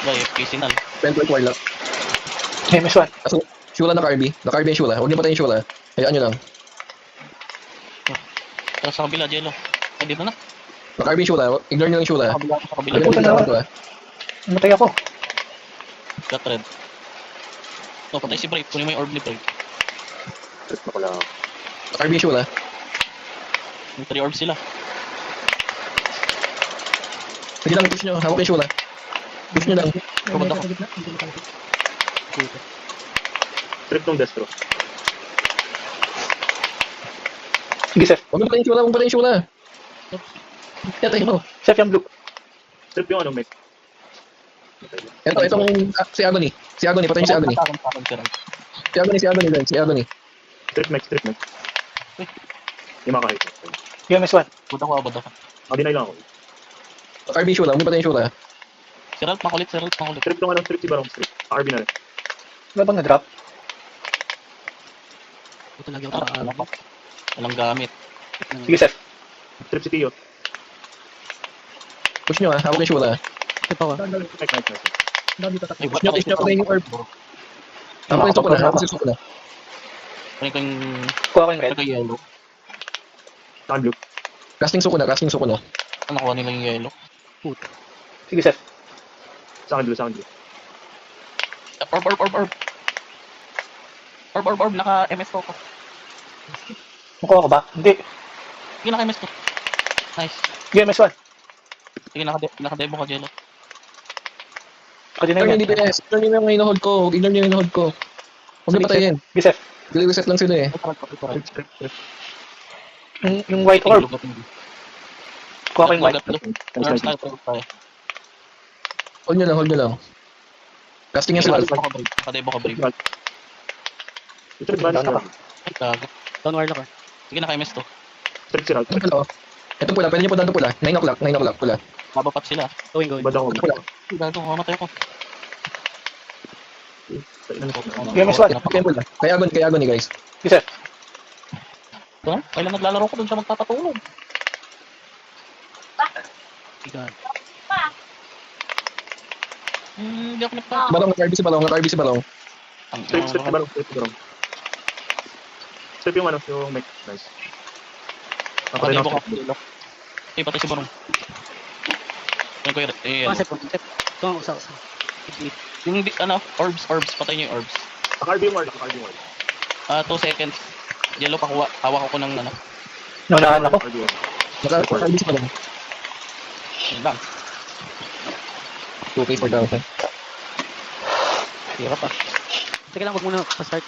Bay, signal. Pentwork Warlock. MS1. Kaso, Shula na Kirby. Na-Kirby yung Shula. Huwag niyo patayin yung Shula. Hayaan niyo lang. Tara sa kabila, Jello. Ay, dito na. Na-Kirby yung Shula. Ignore niyo lang yung Shula. Sa kabila, sa kabila. Ayun, Puta dito na. ako to, Namatay ako. Got red. Oh, patay si Brave. Kunin mo yung orb ni Brave. Trip na pala. Na-Kirby yung Shula. May 3 orbs sila. Sige lang, push niyo. Hawak yung Shula. Push niyo lang. Kumad ako. Trip nung Destro. Sige, Seth. Huwag niyo patayin yung Shula. Huwag patayin yung Shula. Yatayin mo. Seth yung blue. Trip yung ano, mech. Ito, si Agony. Si Agony, patayin si Agony. Si Agony, guys. Si Agony. Trip mech, trip mech. Hindi makahit. MS1. Buta ko, buta ko. Deny lang ako. Na-Kirby yung Shula. Huwag niyo patayin yung Shula. Si Ralph, makulit, si Ralph, makulit. Trip yung ano, trip si Barong, trip. RB na rin. Wala bang na-drop? Buto lagi ako Ah, pa. wala pa. Walang gamit. Sige, Seth. Trip si Tio. Push niyo, hawak yung Shula. Ito pa. Mech, mech, mech. Ay, Push niyo, patayin yung orb. Hawak yung Sukuna. Hawak yung Sukuna. Kunin ko yung... Kuha ko yung red. Ito yung yellow. Saan blue? Casting Sukuna. Casting Sukuna. Ano, nakuha nila yung yellow. Sige, Seth. Sa akin blue, sa akin blue. Orb, orb, orb, orb. Orb, orb, orb. Naka-MS ko. Makuha ko ba? Hindi. Sige, naka-MS ko. Nice. Sige, MS1. Sige, naka-demo ka, Jello. Kadinay Ignore niyo niya. yung DPS. Ignore niyo yung hinohold ko. Ignore niyo yung hinohold ko. Huwag niyo patayin. Sige, Seth. Reset lang sila eh. Trip, trip, trip. Yung white orb. Kuha ko yung white. Nice, nice. Hold niyo lang. Casting yan si Ralph. Naka-demo ka, Brave. Trip balance na. Ay, tago. Down warlock ah. Sige, naka-MS to. Trip si Ralph. Ito pala oh. Ito pula. Pwede niyo po dito pula. 9 o'clock pula. Babapat sila. Going, going. Bad ako. Wala. Ay, gago, mamatay ako. Sige, MS1. Kaya pula. Kaya Agony guys. Sige, Seth. Ito, kailan naglalaro ko doon siya magpapatulog. Igan. Hindi ako nagpa... Balong, na-RB si Balong. Trip, trip si Barong, trip si Barong. Trip yung ano, yung mech. Nice. Napatay na Naka-demo ka, ako. Jello. Ay, patay si Barong. Kunin ko yung yellow. Concept, concept. Ito ang usa. Yung ano, orbs, patay niyo yung orbs. Naka-RB yung ward, naka-RB yung ward. 2 seconds. Jello, pakuha. Hawak ako ng ano. Naunahan ako. RB yung ward. Naka-RB si Balong. Yun lang. 2K for 1,000. Hirap ah. Teka lang, huwag muna pa-start.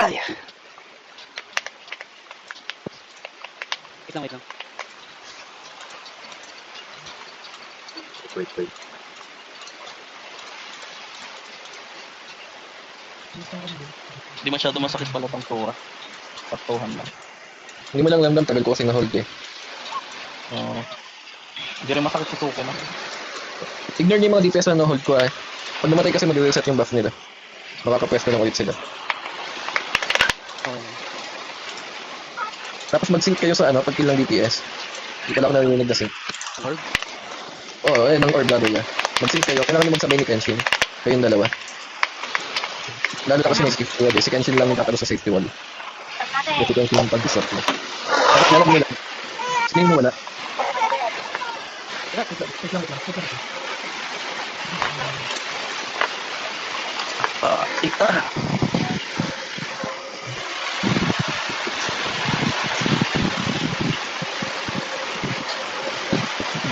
Ay. Wait lang, wait lang. Wait. Hindi masyado masakit pala tong tura. Patuhan lang. Hindi mo lang lamdam. Tagal ko kasi na-hold eh. Hindi rin masakit sa suko na. Ignore niyo yung mga DPS na na-hold ko ah. Pag namatay kasi mag-reset yung buff nila. Makakapwesto lang ulit sila. Oh. Tapos mag-sync kayo sa ano, pag kill ng DPS. Hindi pala ako narinig na sync. Orb. Oo, ng orb lalo niya. Mag-sync kayo, kailangan nyo magsabay ni Kenshin. Kayong dalawa. Lalo na kasi may safety wall eh. Si Kenshin lang yung tatalo sa safety wall. Kasi Kenshin yung pag-disrupt mo. Tapos meron mo nila. Sige mo wala. Ika.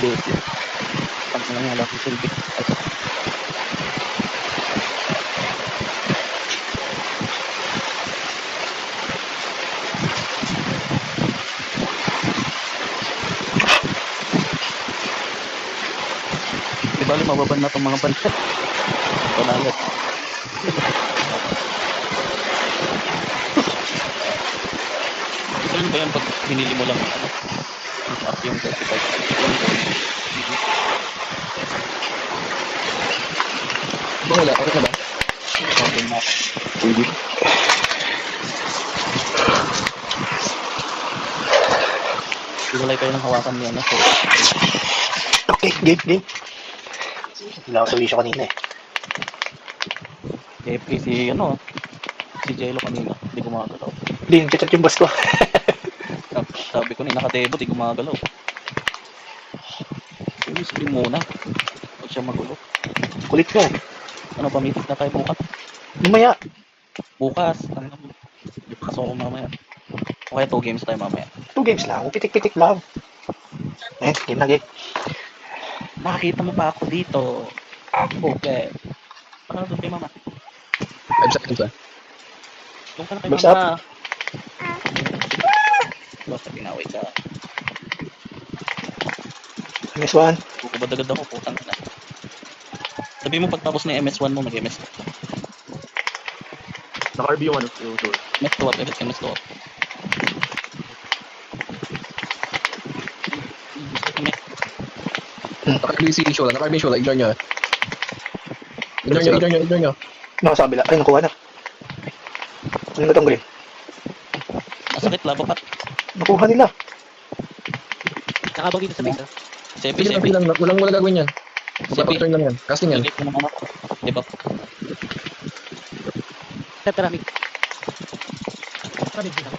Bete. Pag na nga lang silbi. Di bali mababan na itong mga banset. Panalit. Ano ba yan pag binili mo lang ano? Up yung 35. Ba wala, okay na ba? Okay na. Pwede. Iwalay kayo ng hawakan niya na. So, Okay, game. Wala ako sa wisyo kanina eh. AFK si si Jello kanina. Hindi gumagalaw. Hindi, chat yung boss ko. Sabi ko naka-debut, hindi gumagalaw. Sige, stream muna. Huwag siya magulo. Kulit mo. Ano ba, meeting na tayo bukas? Mamaya. Bukas. Bukas ako mamaya. Okay, 2 games tayo mamaya. 2 games lang. Pitik-pitik lang. Game na game. Nakakita mo pa ako dito. Okay. Ano doon kay mama? 5 seconds ah. Doon ka na kay What's mama. Basta pinaway ka. MS1. Bukubad-agad ako, putang ina. Sabi mo pagtapos ng MS1 mo, mag-MS. Naka-RB yung door. MS2 up, MS2 up. Naka-RB si Shola. Naka-RB Shola. Ignore nyo. Ignore nyo. Nakasabila. Ay, nakuha na. Ano na itong green? Masakit, labo pa. Nakuha nila. Nakabang dito sa base, ah. Sepi, Sige sepi. lang. Walang gagawin yan. Sepi. Turn lang yan. Casting yan. Ilip mo naman ako. Diba? Step taramig.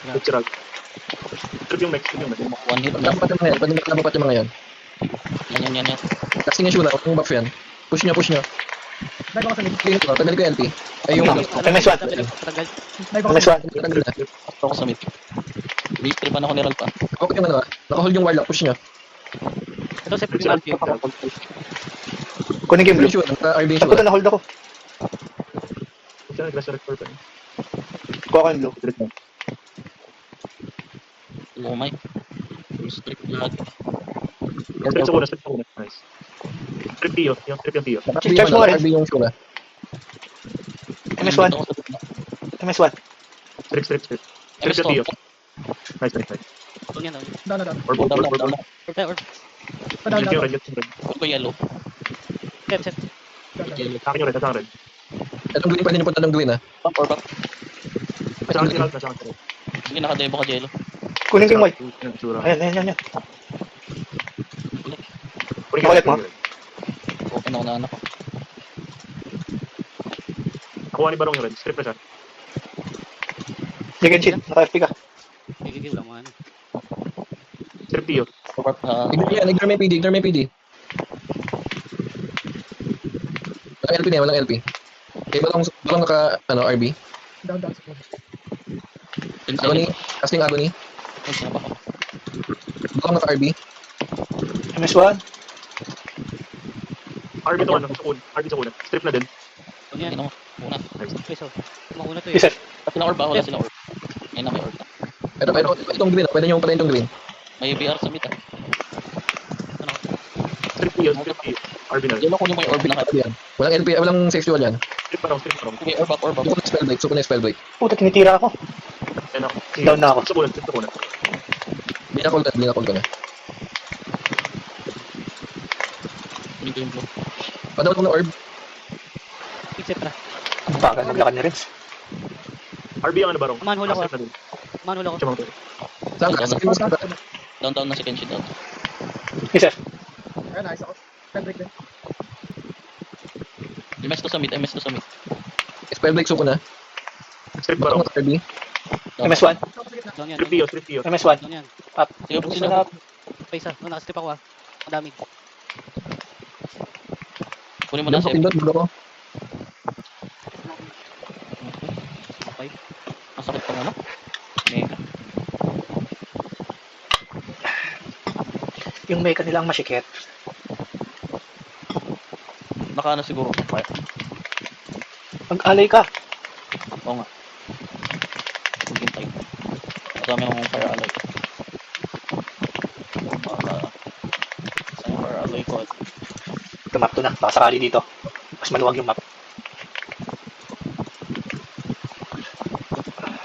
Natural. Trip yung mech. One hit na. Labapat yung mga yan. Pwede labapat yung mga yan. Yan. Casting yung Shola. Huwag mong buff yan. Push nyo. Tagal ko LP. Ay yung MS1. Tanggal. MS1. tagal na. Ito ako sa mid. Re-stripan ako ni Ralph ah. Okay yung ano ah. Naka-hold yung warlock. Push nyo. Ito, step yung Alfie. Kunin game blue. Shola. Naka-RB yung Ako Shola. na na-hold ako. Siya nag-resurrector pa. Kuha ko yung blue. Direct na. Lumay. Strip lag. Strip sa una. Nice. Trip Pio. Yung trip yung Pio. Charge mo rin. Naka-RB yung Shola. MS1. MS1. Strip. Trip yung Pio. Nice. Doon yan, doon. Orb. Orb tayo, orb. Red yung red. Huwag ko yellow. Step. Yellow. Akin yung red. Red. Itong green. Pwede nyo punta ng green ah. Back or back. Nasa akin. Sige, nakadebo ka Jello. Kunin ko yung white. Sura. Ayan. Kunin Ulit mo. Open ako na anak ko. Nakuha ni Barong yung red. Strip na siya. Genshin. Naka-FP ka. Gigigil lang, mga ano. Strip Pio. Ignore yan. Ignore may PD. Walang LP na yan. Walang LP. Okay, walang naka, RB. Agony. Casting Agony. Walang naka RB. MS1. RB to sa una. Strip na din. Doon yan. Tingnan mo. Una. Okay, so. Mauna to eh. Reset. Sila orb ba? Wala sila orb. Ayun na, may orb na. Itong green. Pwede nyo pala itong green. May BR sa mid ah. Strip Pio. RB na rin. Jello kunin mo yung orb na Pwede yan. Walang LP. Walang safety wall yan. Strip pa raw. Okay, orb back. Suko na spell break. Puta, tinitira ako. Ayan ako. Down na ako. Sa una. Binakol ko na. Kunin ko yung blue. Padawat ko na orb. Step tara. Ang bagal maglakad ni Renz. RB ang Barong. Manhole ako. Strip na din. Manhole ako. Siya mga to. Saan ka? Down na si Kenshi down. Reset. MS to sa mid. Spell break suko na. Strip Bakit Barong. naka RB? MS1. Doon yan. Strip Pio. MS1. Doon yan. Sige, Gusto sino? na. Pa isa. Oh, nakastrip ako ah. Ang dami. Kunin mo na Doon sa si pindot. Bulo ko. Okay. Masakit pa ano? Mega. Yung mecha nila ang masikip. Nakaano siguro. Fire. Mag-alay ka. Oo nga. Maghintay. Madami akong fire alloy. Saan yung fire alloy ko? Tumap to na. Baka sakali dito. Mas maluwag yung map.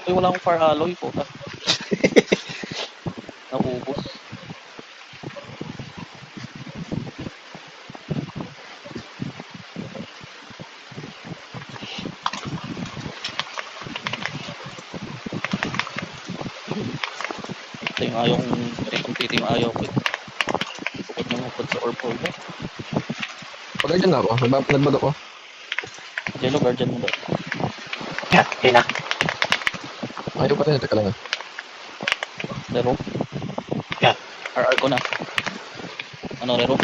Uy, wala akong fire alloy po. Naubos. Ito yung ayaw kong i-complete yung ayaw ko. Bukod nyo mapod sa orb holder. Guardian na ako. Nagbag ako. Jello, guardian mo ba? Yan, okay na. Ayaw pa rin. Teka lang. Rero? Yan. RR ko na. Ano, Rero?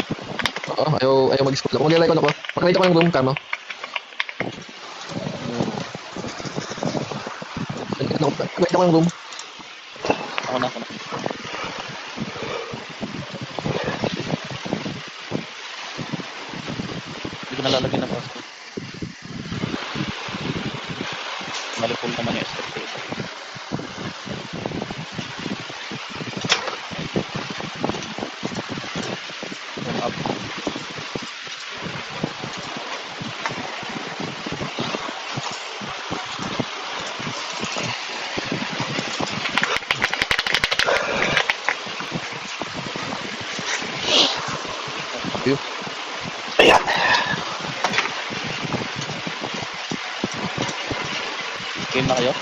Oo, ayaw mag-scroll. Kung mag-like ako. Pakita ko ng room, Kamo. Pakita ko ng room. Ako na. Hindi ko nalalagyan na password. Malipol naman yung expectation. Warm up. Ayan. Game na kayo?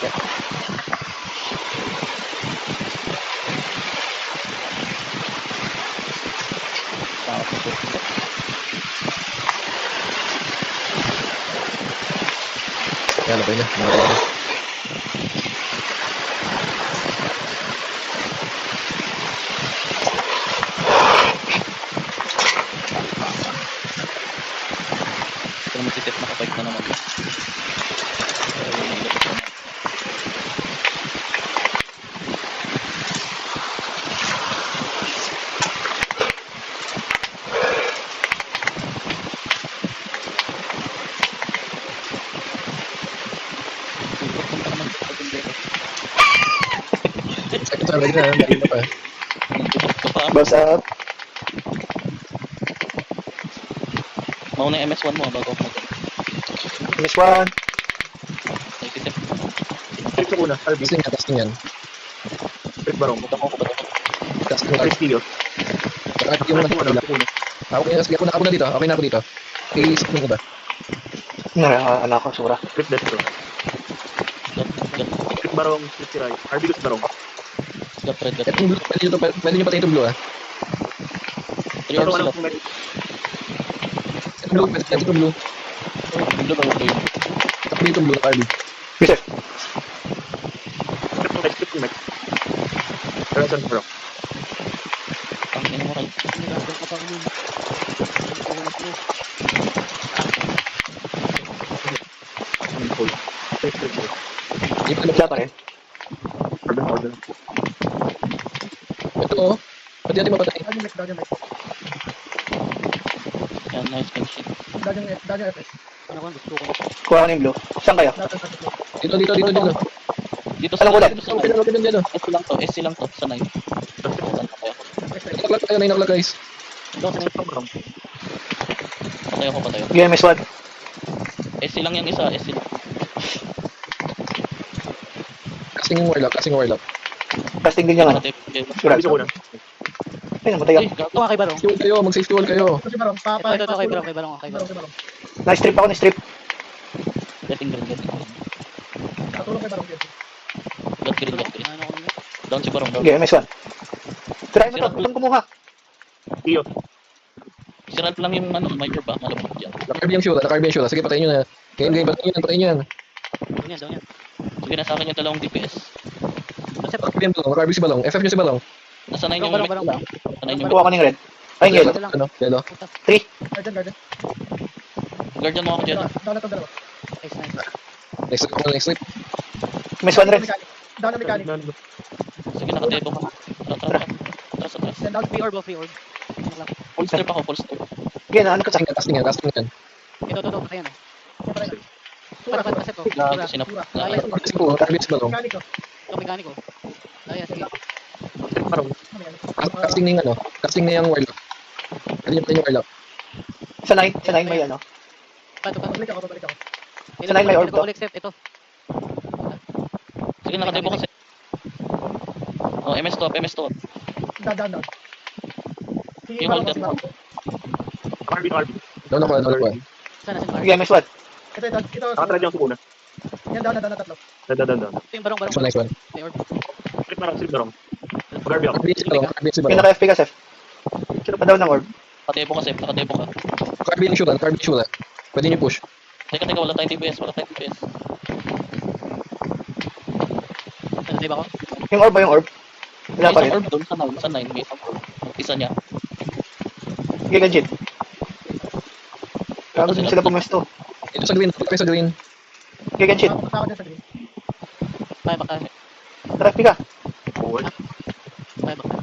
Tama po. Kaya na pa yun. Pero masisit nakapag na naman. Second time na. Dali na pa. What's up? Mauna yung MS1 mo bago ako mag- Miss Juan. nagsisip. Trip sa una. Arby. Testing yan. Trip barong. Buta ko ba ito? Testing Trip Tio. Nakakit yung Trip nasa una. Okay, sige, ako na dito. Okay na ako dito. I-isip mo ba? Ano ako, sura. Trip Destro. Trip barong. Trip Tiray. Arby ko sa barong. Got red, got Itong blue, pwede nyo patayin itong blue, ah. 3 orbs sila. Itong blue, pwede itong blue. Blue ba blue? Tapos itong blue, RB. Mister. Trip Next. Trip Next. Pero saan barong? Ang ina mo kayo. Hindi ka ka pa ulit. Full. Trip. Di pa Siya pa rin. Order. Ito, oh. Pwede natin mapatayin. Yan, nice finishing. Ano ko, gusto ko. Kuha ko na yung blue. Saan kayo? Dito. Dito Anong kulay? Dito sa Okay lang, dito. SC lang to, sa 9. Patay ako. 9 o'clock tayo, 9 o'clock, guys. Trip sa barong. Patay ako. Sige, Miss Juan. SC lang yung isa, SC lang. Casting yung warlock. Casting din yung ano. Sura. Arby sa una. Ay, namatay Uy, ako. gago. Ito nga kay Barong. Safety wall kayo, mag-safety wall kayo. Ito, kay Barong, kay Barong. Na-strip ako, na-strip. Getting green. Got green. Ano ko nila? Down si Barong, down. Sige, Miss Juan. Try mo to. Huwag kumuha. Tio. Si Ralph lang yung major ba? Malamang dyan. Naka-RB yung Shura. Sige, patayin nyo na. Game, patayin nyo yan. Doon yan. Sige na sa akin yung dalawang DPS. Basta pa. Naka-RB si Balong. FF nyo si Balong. Nasa 9 yung Barong. Nasa 9 yung Kuha ko ng red. Ay, yung yellow. Ano? Yellow. 3. Guardian mo ako dyan. Nice, nice. Next slip. Miss Juan red. Sige, nakatebo ka. Atras. Free orb. Ano lang. Full strip ako, full strip. Sige, ano ka sa... Casting yan. Ito. Ayan o. Paset ko. Gago, sinap. Ayos. Kasi po, RB si Balong. Ito, mekaniko. Ayos, sige. Trip barong. Casting na yung warlock. Pwede nyo yung warlock. Sa 9 may ano. Pato. Sa nine may orb to. Ito. Sige, nakatebo kasi. Oh, MS to. Yung holder mo. Arby. Down ako. Sana. Sige, Miss Juan. Nakatrad yung sa una. Down. Ito yung Barong. So, nice one. May orb. Trip barong. Mag-Arby ako. RB si Balong. Yung naka-FP ka, Sef. Padaw ng orb. Nakatebo ka, Sep. Nakatebo ka. Carby yung shoot, Carby shoot. Pwede niyo push. Teka, wala tayong TPS. Wala tayong TPS. Ano, diba ako? Yung orb ba yung orb? Wala May pa isang rin. orb doon sa 9. May isang orb. Isa niya. Sige, legit. Gago din sila pumesto. Ito sa green, ito sa green. Sige, legit. Kaya baka. Tara, pika. Forward. Kaya baka.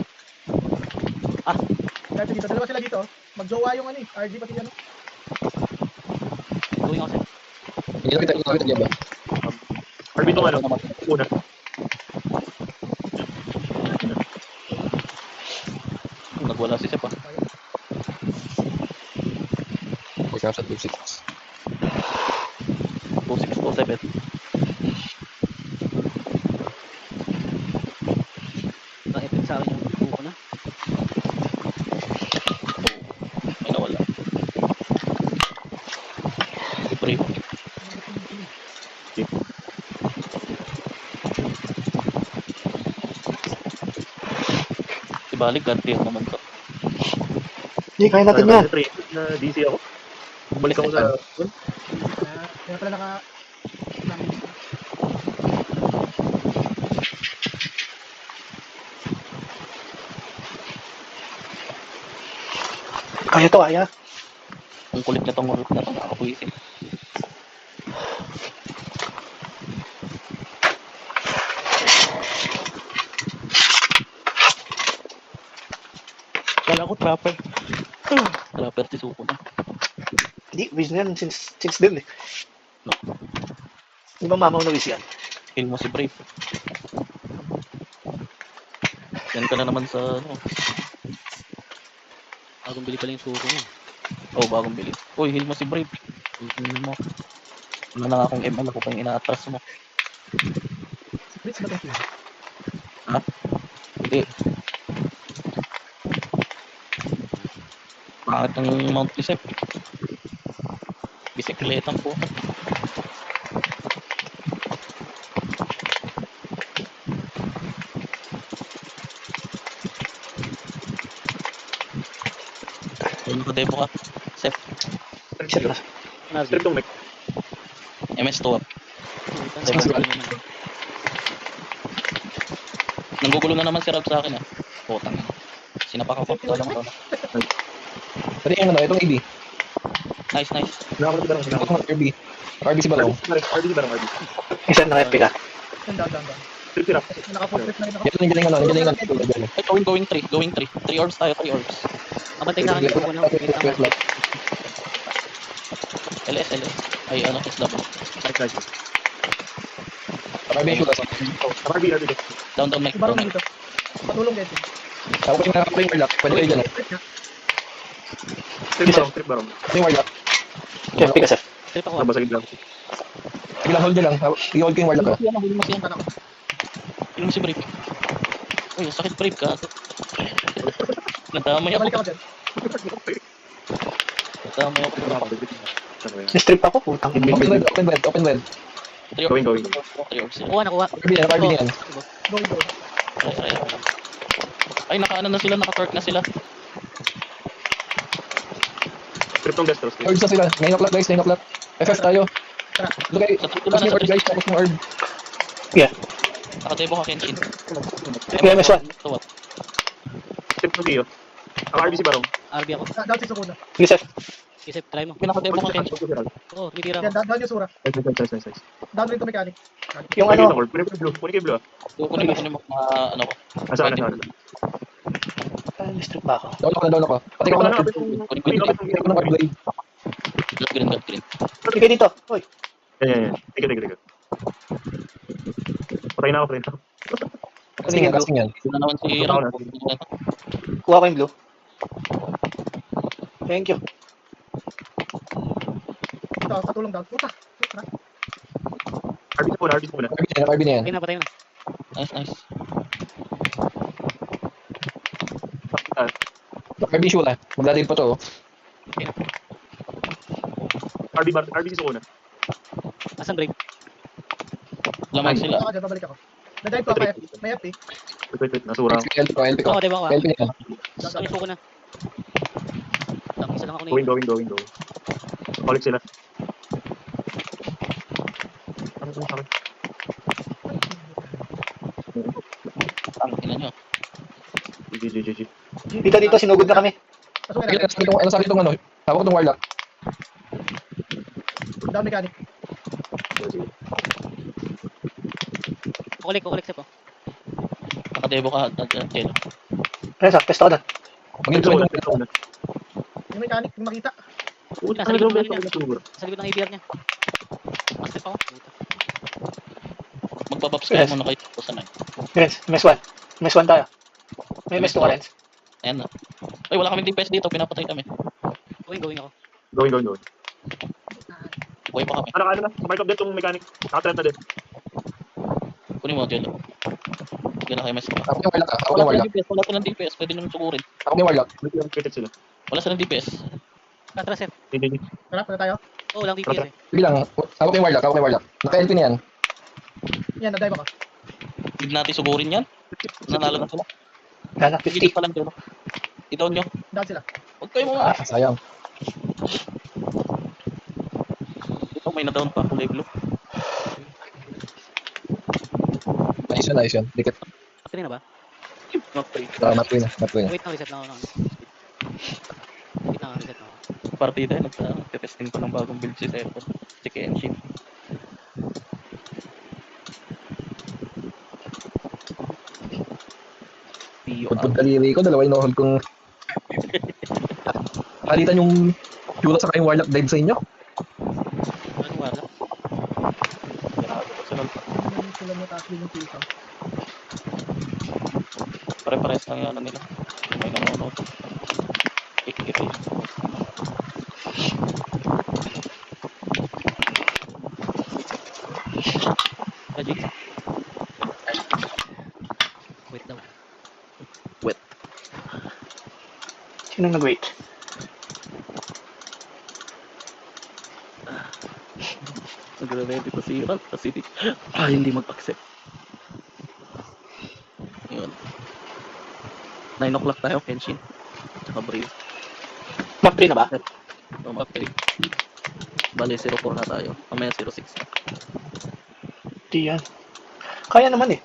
Dito, dalawa sila dito. Magjowa yung ano eh. RG pati ano. Going ako, Sep. Hindi na kita ba? RB itong ano, una. Nagwala si Sep, ah. Okay, sa 2-6. 2627. Nakipit sa akin yung buko na. May nawala. Brave. Ibalik, God tier naman to. Hindi, kaya natin yan. Na DC ako. Bumalik ako sa... Kaya pala naka... Kaya to, kaya. Ang kulit na tong root na to. Nakakapuisin. Kala ko trapper. Trapper si Suko na. Hindi, wish na yan since din eh. Di ba mamaw na wish yan? Kill mo si Brave. Yan ka na naman sa ano. Bagong bili pala yung suko mo. Oh, bagong bili. Uy, heal mo si Brave. Heal mo. Wala na nga akong ML. Ako pa yung ina-atras mo. Blitz ba itong team? Hindi. Bakit ang Mount Lisep? Bisikletang po. Ano ka, Debo ka? Sep, Shit na. Strip itong mech. MS2 up. Sep. Nanggugulo na naman si Rab sa akin, ah. Putang. Sinapak ako. Wala mo to. Pwede yung ano, itong AB. Nice, nice. Nakakalit ba lang? Ito ng RB. RB si Balong. RB ba lang RB? Isa na kaya pika. Down. Strip tira. Naka-full flip na rin ako. Ito yung galing ano, yung galing ano. Ay, going 3. Going 3. 3 orbs tayo, 3 orbs. Abantay sa akin yung suko na. Wait lang. LS. Ay, ano, SW. Nice. RB yung shoot. RB. Down, Mike. Si Barong dito. Patulong din. Ako yung nakakapay yung warlock. Pwede kayo dyan. Strip barong. Ito yung warlock. Kaya pika, Sef. Trip ako. Nabasagin lang. Sige lang, hold nyo lang. I-hold ko yung warlock. Huli mo siya. Huli mo si Brave. Uy, sakit Brave ka. Nadamay ako. Balik ako dyan. Nadamay ako. Strip ako, putang ina. Open web. 3 orbs. Going. 3 orbs. Kuha, nakuha. RB na yan. Go. Ay, naka-ano na sila. Naka-torque na sila. Strip tong Destros. Orbs na sila. 9 o'clock guys, 9 o'clock. FF tayo. Tara. Look ay, Sa tulo tapos na yung sa orb guys, tapos yung orb. Nakatebo ka, Kenshin. Kaya MS1. Ito, what? Strip tong Dio. Ang RB si barong. RB ako. Down si Sukuna. Sige, Sef. Isip, try mo. Pinakatebo ka, Kenshin. Oo, tumitira Yan, ako. down yung Sura. Nice. Down rin to mechanic. Yung ano, Kunin ko yung blue. Kunin mo, ano ko. Nasaan? strip ba ako? Down ako. Pati ako ng orb. Kunin ko. Pati ako ng orb blade. God green. Sige dito. Hoy. Yan. Tingnan. Patay na ako. Casting yan. Wala naman si Ram. Kuha ko yung blue. Thank you. Ito, patulong down. Puta. RB sa muna. RB na yan. Patay na, patay na. Nice. RB shoot ah. Magdadil pa to oh. RB si Sukuna. Asan break? Lamang sila. Ako dyan, babalik ako. Nadive ko ako. May FP. Wait. Nasura ako. LP ko. Oo, diba ako? LP na yan. Asan yung suko na? lang ako Going, na going, going, going. Collect sila. Ano sa akin? Ang ina nyo. GG. Dito, sinugod na kami. Pasukin Sige, natin. nasabi itong ano. Tawag itong warlock. Down mechanic. Kukulik sep oh. Nakadebo ka, Jello. Renzo, pesto ka doon. Pag-intro yung Yung mechanic, yung makita. Puta, Nasa likod ano ng ano niya. siguro? Sa likod ng ABR niya. Step ako. Puta. Magbabaps kayo Yes. muna kayo sa 9. Renz, MS1. MS1 tayo. May MS2 ka, Renz. Ayan na. Ay, wala kaming DPS dito, pinapatay kami. Going ako. Going. Buhay pa kami. Ano na? Mark up din itong mechanic. Nakatrend na din. Kunin mo, Jello. Hindi na kayo mas. Ako yung warlock ah. Ako Wala yung warlock. silang DPS, wala silang DPS. Pwede naman sugurin. Ako yung warlock. Critic sila. Wala silang DPS. Tara, sep. GG. Tara, punta tayo. Oo, walang DPS eh. Sige lang. Ako yung warlock. Naka-LP na yan. Yan, na-dive ako. Hindi natin sugurin yan. Nanalo na sila. Gana, Pigilin 50. pa lang, Jello. I-down nyo. Down sila. Huwag kayo mga. Sayang. Ito, may na-down pa. Kulay blue. Nice yun. Dikit. Actually na ba? Not free. Matuloy na. Wait lang, reset lang ako. Wait lang, reset lang ako. Partida, nagtesting pa ng bagong build si Serpo. Si Kenshin. Pagpag kaliri ko, dalawa yung no-hold kong... Palitan yung Jura sa kayong warlock dive sa inyo. Anong wala? Hindi sila mataas din yung kita. Pare-pares lang yung ano nila. May nanonood. Kikikipay. Magic. Wait daw. Sino nag-wait? Nagre-ready pa si Ralph kasi hindi mag-accept. Yun. 9 o'clock tayo, Kenshin. Tsaka Brave. Map 3 na ba? So, mag-3. Bale, 04 na tayo. Mamaya 06 na. Di yan. Kaya naman eh.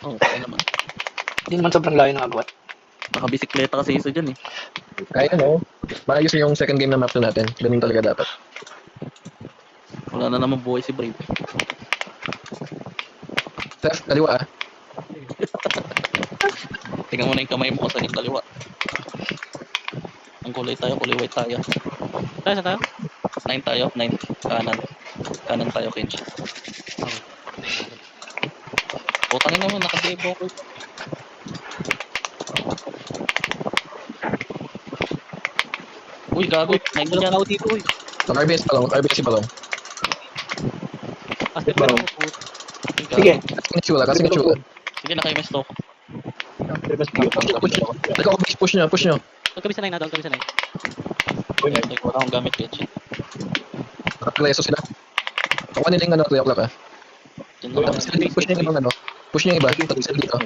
Oo, kaya naman. Hindi naman sobrang layo ng agwat. Nakabisikleta kasi isa dyan eh. Kaya ano, maayos yung second game na map na natin. Ganun talaga dapat. Wala na naman buhay si Brave. Seth, kaliwa ah. Tingnan mo na yung kamay mo sa yung kaliwa. Ang kulay tayo, kulay white tayo. Tara, saan tayo? 9 tayo, 9 kanan. Kanan tayo, Kenshin. Putangin naman, nakadebo ko. Uy, gago. May Walang ganyan. tao dito eh. Naka-RBS pa lang. Step lang ako. Sige. Kasi nga chula. Sige na kayo, may stock. Push nyo. Doon kami sa 9 na, doon kami sa 9. Wala akong gamit, Kenshin. Nakakreso sila. Ako nila yung ano, 3 o'clock ah. Diyan na lang. Push nyo yung ibang ano. Push nyo yung iba. Tapos sila dito.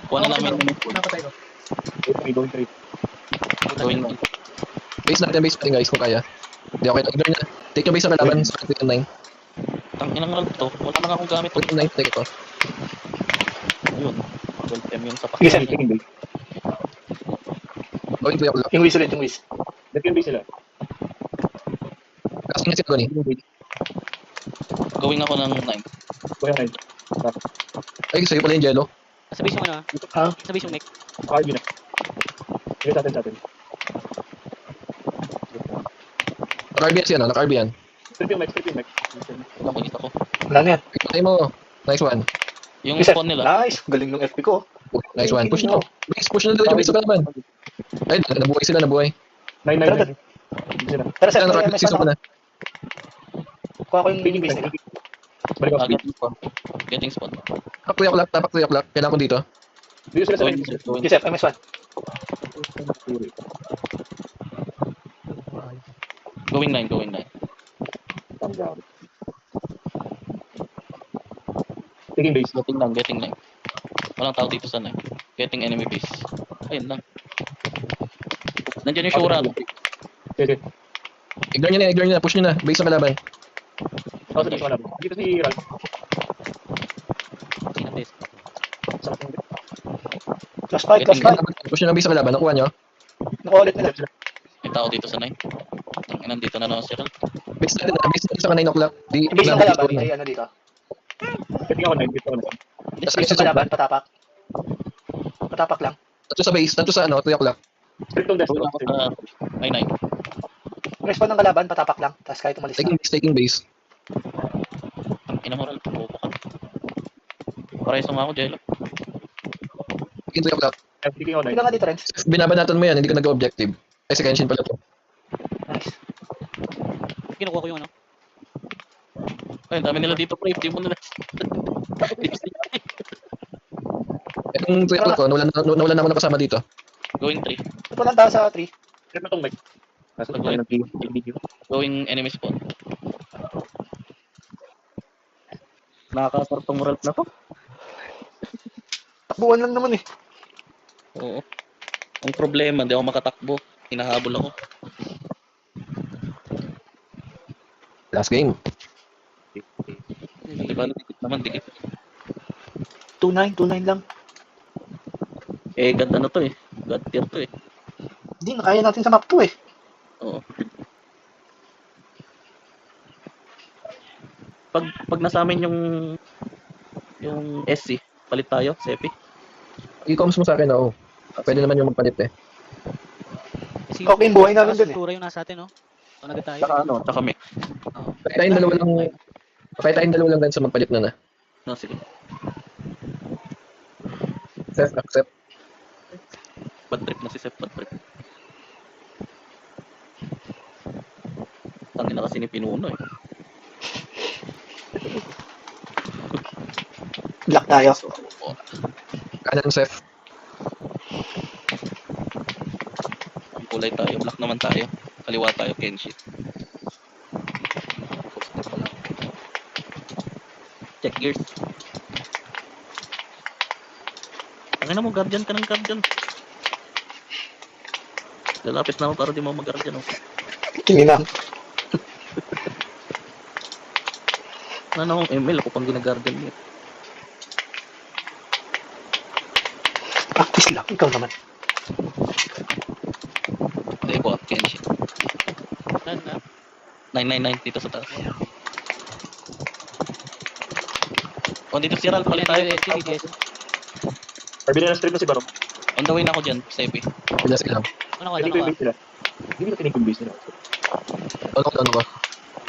Kuha na namin. Napatay ko. Going trade. Gawin mo. Base natin guys kung kaya. Hindi okay lang. Ignore nyo na. Take yung base na kalaban. Start with 9. Tangin ang Ralph to. Wala na akong gamit. With 9, take ito. Ayun. 12M yun sa Sige, sir. Taking base. Going 3 o'clock. Yung whiz ulit, yung whiz. Taking base sila. Kasi nga sila doon eh. Gawin ako ng 9. Kuya Ryan. Ay, sa'yo pala yung Jello. Sa base yung ano Ha? Sa base yung neck. RB na. Sige sa atin. Naka-RB yan ano? Naka-RB yan. Strip yung mic. Wala ko isa ko. Wala na yan. Patay mo. Nice one. Yung Yes, sir. spawn nila. Nice. Galing ng FP ko. Nice one. Push nyo. Push nyo daw yung base sa kalaban. Ay, nabuhay sila. 9. Tara, Hindi sila. Tara, sir. Sila May naka-RB MS season ko na. na. Kuha ko yung base nila. Balik ako. Getting spawn. Getting spawn. Tapak 3 o'clock. Tapak 3 o'clock. Kailangan ko dito. Dito sila sa Gawin. line. Gawin. Yes, sir. MS1. Going 9. Going 9. Taking base. Getting 9. Walang tao dito sa 9. Getting enemy base. Ayun lang. Nandiyan yung Shura. Sige. Ignore nyo na. Push nyo na. Base sa kalaban. Oh, sige, wala. Dito si Ralph. Sinang base. Sakit ng bit. Last fight, last fight. Push nyo na base sa kalaban. Nakuha nyo. Nakuha ulit nila. May tao dito sa 9. Nandito na naman si Ral. Base natin na. Base natin sa 9 o'clock. Di, Yung base ng kalaban, ay ano dito. Dito ako 9. Dito ako 9. Base ng kalaban, patapak. Patapak lang. Tatlo sa base. Tatlo sa 3 o'clock. Straight on Go lang ako desktop. sa ay 9. Respawn ng kalaban, patapak lang. Tapos kahit umalis na. Taking base. Ang ina mo Ral. Bobo ka. Parehas nga ako, Jello. Taking 3 o'clock. Dito ako 9. Ilan nga dito, Renz? Binabanatan mo yan. Hindi ka nag-objective. Ay, si Kenshin pala to. Nice. Kinukuha ko yung ano. Ay, ang dami nila dito, pre. Di mo nila. Itong 3 o'clock ko, nawalan na ako nakasama dito. Going 3. Ito lang tao sa 3. Straight na tong mic. Nasa tayo ng video. Going enemy spawn. Nakakasartong Ralph na to. Takbuhan lang naman eh. Oo. Ang problema, hindi ako makatakbo. Hinahabol ako. Last game. Di ba, dikit naman, dikit. 2-9, 2-9 lang. Eh, God ano to eh. God tier to eh. Hindi, nakaya natin sa map 2 eh. Oo. Pag nasa amin yung SC, palit tayo, Sepi. I-coms mo sa akin, oo. Pwede naman yung magpalit eh. Kasi Okay, buhay namin dun eh. Tura yung nasa atin, no? So, nagad tayo. Tsaka ano, tsaka mix. Pakita tayong dalawa lang. Pakita tayong dalawa lang din sa magpalit na. No, sige. Seth, accept. Bad trip na si Sep, bad trip. Tangin na kasi ni Pinuno eh. Black tayo. Kanan, Seth. Ang kulay tayo, black naman tayo. Kaliwa tayo, Kenshi. Check gears. Tangin na mo, guardian ka ng guardian. Lalapit na ako para di mo mag-guardian. Oh. Tingin na. Ano akong ML, ako pang gina-guardian niya. Practice lang, ikaw naman. Hindi ko, Kenshi. Saan na? 999 dito sa taas. Oh, dito si Ral, palit tayo. TDS. Parbili na straight na si Barok. On the way na ako dyan, Sepi. Pila sila. Ano ka? Hindi ko Ano yung ka? base nila. Hindi ko tinig yung base nila. Ano ko?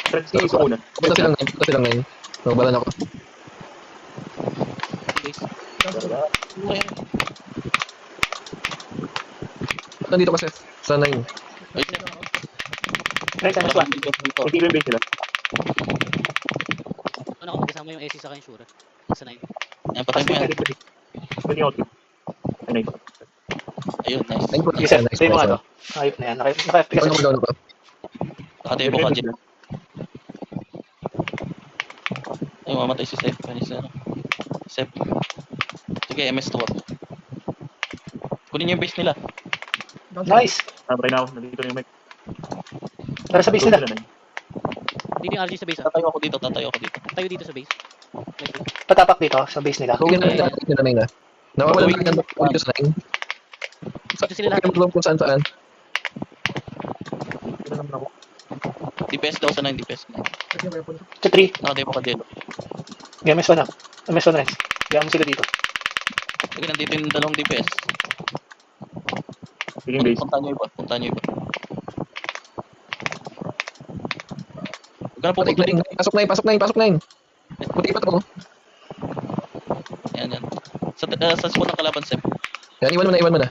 Straight si Iso una. Punta silang 9. Nagbalan ako. Base. Nandito ka, Seth. Sa 9. Ay, Renz, ano swan? Hindi ko yung base nila. Ano ka? Magkasama yung AC sa akin, sure. Sa 9. Ayan, patay mo yan. Pwede ako. Ay, Ayun, nice. 9 po. Yusef, sa'yo mo nga to. Ayop na yan. Naka-FP kasi. Down ako. Nakadebo ka dyan. Ay, mamatay si Sep. Sep. Sige, MS to. Kunin niyo yung base nila. Nice. Sabray na ako. Nandito na yung mic. Tara sa base nila. Hindi yung RG sa base, ah. Tatayo ako dito. Tayo dito sa base. Nice. Patapak dito sa base nila. Gawin na natin na 9 na. Nawawala na ng dito sa 9. Dito sila lahat. Huwag kung saan. Dito naman ako. DPS daw sa 9, DPS. Kasi yung weapon. Sa 3. Nakadebo ka dyan. MS1 na. MS1 Renz. Gaya mo sila dito. Sige, nandito yung dalawang DPS. Sige yung base. Punta nyo iba. Huwag ka na pupunta dito. Pasok na. Puti pa to. Yan. Sa spot ng kalaban, Sep. Yan, iwan mo na.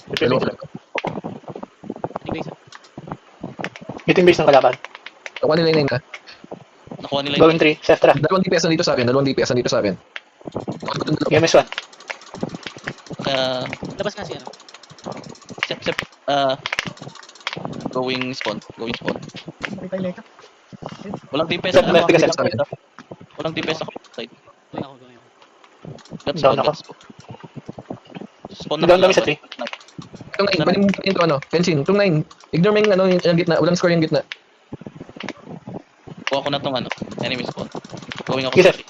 Ito yung base nila. Hindi base, ah. Ito yung base ng kalaban. Nakuha nila yung 9 na. Nakuha nila yung Gawin 3. Seth, tara. Dalawang DPS nandito sa akin. MS1. kaya Labas nga si ano. Sep. Going spawn. Makita yung leka. Walang DPS Sep, may tigas sa akin. Walang DPS ako. Side. Gawin ako. Let's Down spawn. ako. Spawn Down kami sa kalaban. Itong 9, pwede mo into ano, Kenshin. Itong 9, ignore mo yung ano, yung gitna. Walang score yung gitna. Kuha ko na tong ano, enemy spawn. Going ako Yes, sa sir.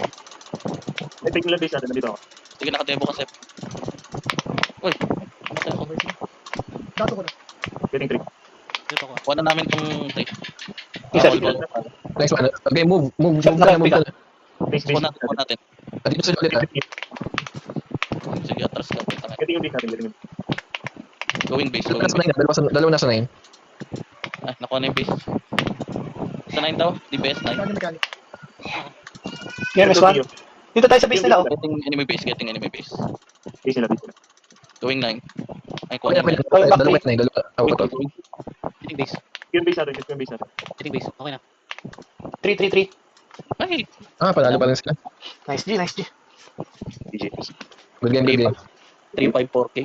May take lang base natin, nandito ako. Sige, nakadebo ka, Sep. Uy, matay ako. Dato ko na. Getting 3. Dito ako. Kuha na namin tong tape. Yes, sir. Nice one. Okay, move Shot na kayo, move pick ka. Base, Kuha base. natin, kuha natin. At dito sila ulit ha. Sige, atras ka. Punta nga. Getting yung base natin, getting yung Going base, Dalawa going nasa base. 9, dalawa nasa 9. Ah, nakuha na yung base. Sa 9 daw, DPS 9. Lagi mechanic. Game is 1. Dito tayo sa base nila, oh. Getting enemy base, getting enemy base. Base nila, base nila. Going 9. Ay, kuha Okay, na pwede. yung Dalawa at 9, dalawa. Ako to. Hitting base. Yung base natin, yung base natin. Hitting base. Okay na. 3. Ay, Ah, panalo pa lang sila. Nice G, nice G. DJ. Good game, good game. 354K.